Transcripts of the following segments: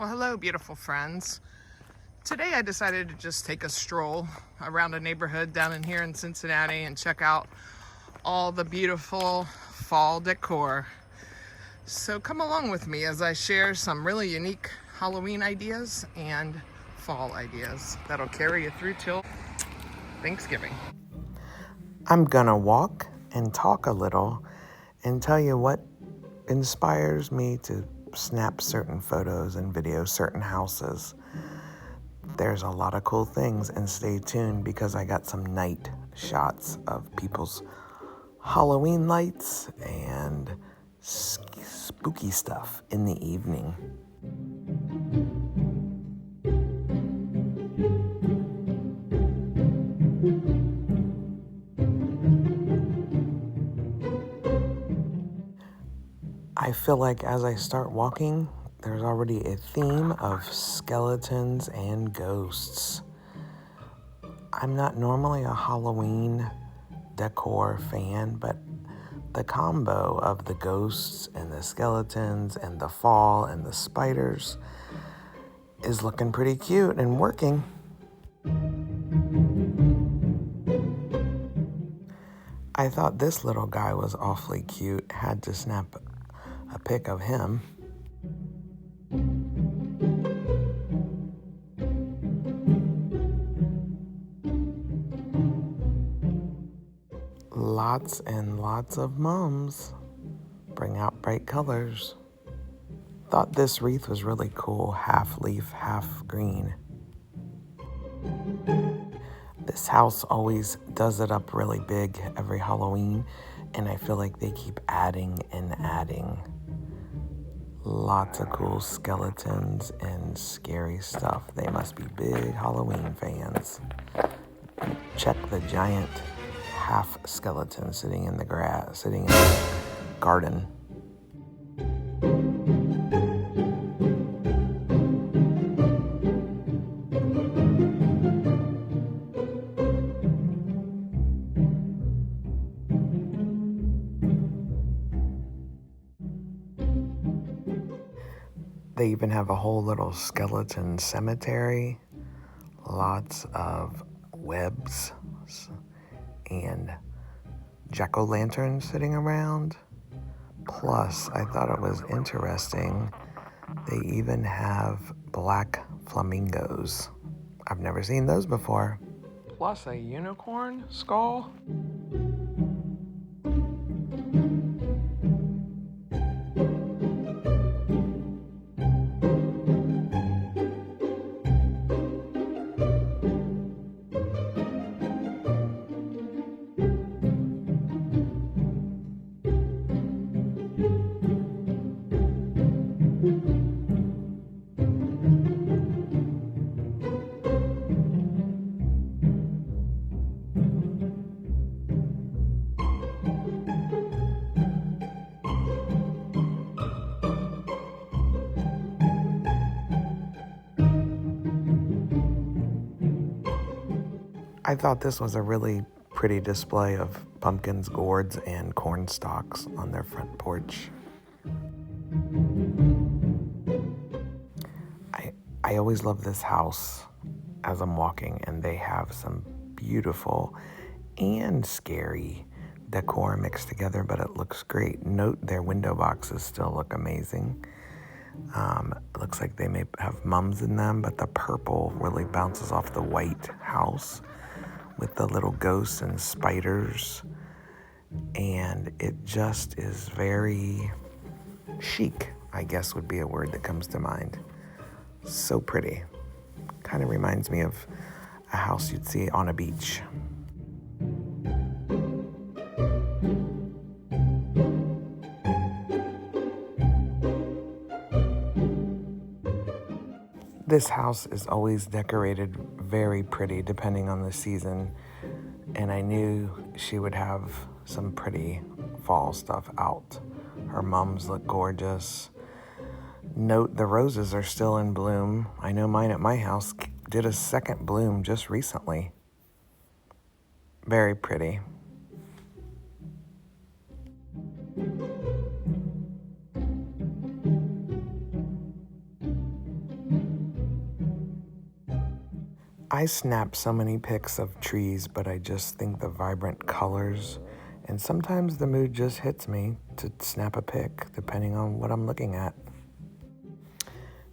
Well, hello, beautiful friends. Today I decided to just take a stroll around a neighborhood down in here in Cincinnati and check out all the beautiful fall decor. So come along with me as I share some really unique Halloween ideas and fall ideas that'll carry you through till Thanksgiving. I'm gonna walk and talk a little and tell you what inspires me to snap certain photos and video certain houses. There's a lot of cool things, and stay tuned because I got some night shots of people's Halloween lights and spooky stuff in the evening. I feel like as I start walking, there's already a theme of skeletons and ghosts. I'm not normally a Halloween decor fan, but the combo of the ghosts and the skeletons and the fall and the spiders is looking pretty cute and working. I thought this little guy was awfully cute, had to snap a pic of him. Lots and lots of mums. Bring out bright colors. Thought this wreath was really cool, half leaf, half green. This house always does it up really big every Halloween, and I feel like they keep adding and adding. Lots of cool skeletons and scary stuff. They must be big Halloween fans. Check the giant half skeleton sitting in the grass, sitting in the garden. They even have a whole little skeleton cemetery, lots of webs and jack-o'-lanterns sitting around. Plus, I thought it was interesting, they even have black flamingos. I've never seen those before. Plus a unicorn skull. I thought this was a really pretty display of pumpkins, gourds, and corn stalks on their front porch. I always love this house as I'm walking, and they have some beautiful and scary decor mixed together, but it looks great. Note their window boxes still look amazing. It looks like they may have mums in them, but the purple really bounces off the white house with the little ghosts and spiders, and it just is very chic, I guess would be a word that comes to mind. So pretty. Kind of reminds me of a house you'd see on a beach. This house is always decorated very pretty depending on the season, and I knew she would have some pretty fall stuff out. Her mums look gorgeous. Note the roses are still in bloom. I know mine at my house did a second bloom just recently. Very pretty. I snap so many pics of trees, but I just think the vibrant colors, and sometimes the mood just hits me to snap a pic depending on what I'm looking at.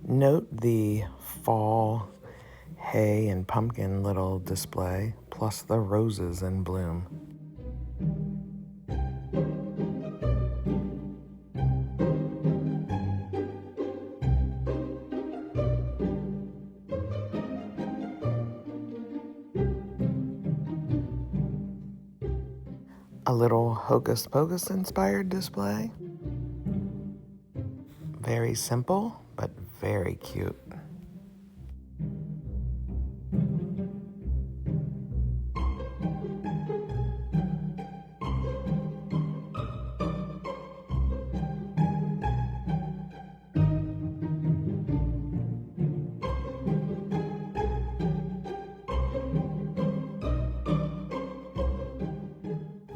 Note the fall hay and pumpkin little display, plus the roses in bloom. A little Hocus Pocus inspired display. Very simple, but very cute.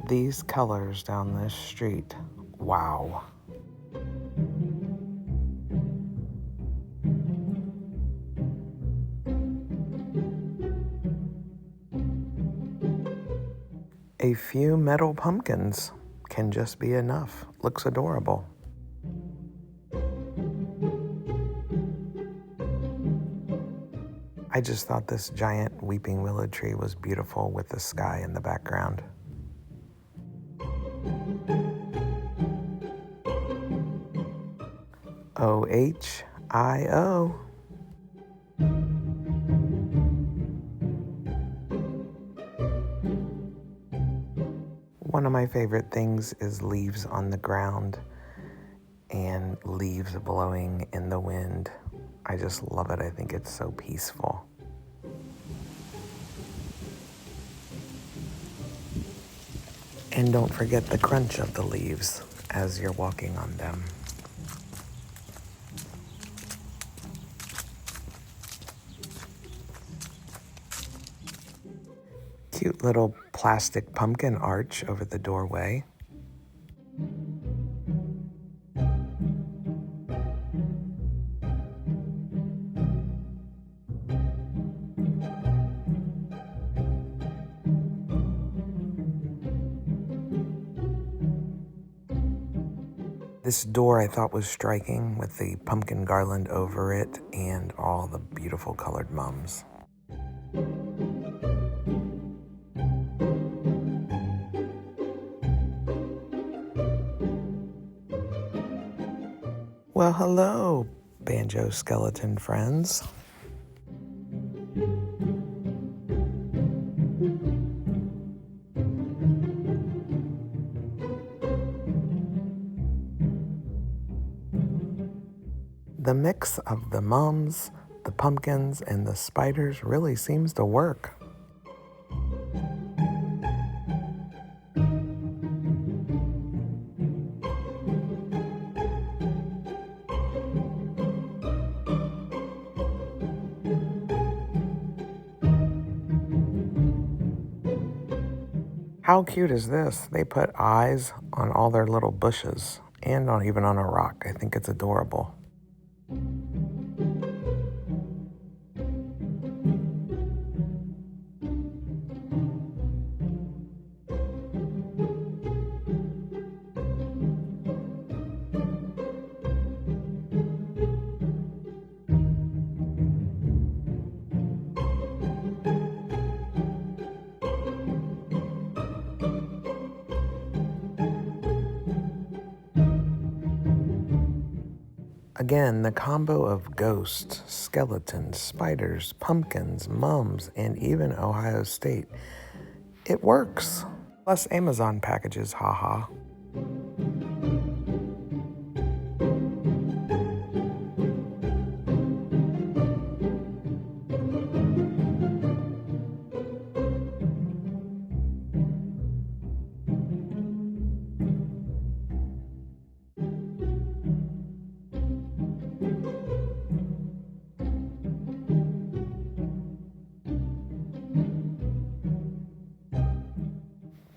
These colors down this street, wow. A few metal pumpkins can just be enough. Looks adorable. I just thought this giant weeping willow tree was beautiful with the sky in the background. OHIO. One of my favorite things is leaves on the ground and leaves blowing in the wind. I just love it. I think it's so peaceful. And don't forget the crunch of the leaves as you're walking on them. Cute little plastic pumpkin arch over the doorway. This door I thought was striking with the pumpkin garland over it and all the beautiful colored mums. Well, hello, banjo skeleton friends. The mix of the mums, the pumpkins, and the spiders really seems to work. How cute is this? They put eyes on all their little bushes and even on a rock. I think it's adorable. Again, the combo of ghosts, skeletons, spiders, pumpkins, mums, and even Ohio State. It works. Plus Amazon packages, haha.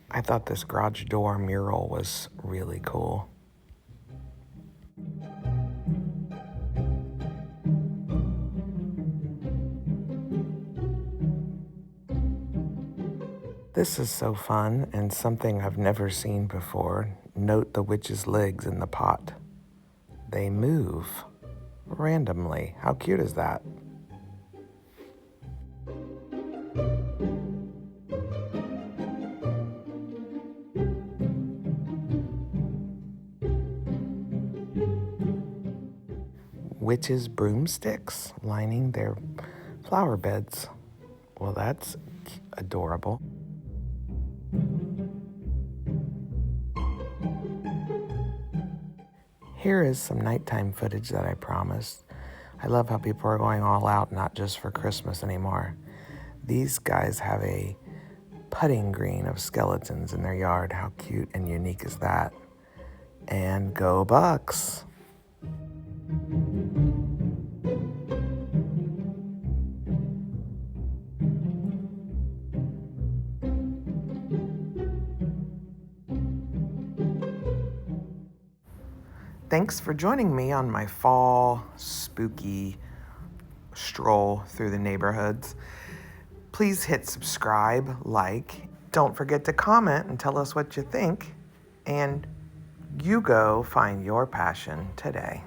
I thought this garage door mural was really cool. This is so fun and something I've never seen before. Note the witch's legs in the pot. They move randomly. How cute is that? Witches' broomsticks lining their flower beds. Well, that's adorable. Here is some nighttime footage that I promised. I love how people are going all out, not just for Christmas anymore. These guys have a putting green of skeletons in their yard. How cute and unique is that? And go Bucks! Thanks for joining me on my fall spooky stroll through the neighborhoods. Please hit subscribe, like. Don't forget to comment and tell us what you think. And you go find your passion today.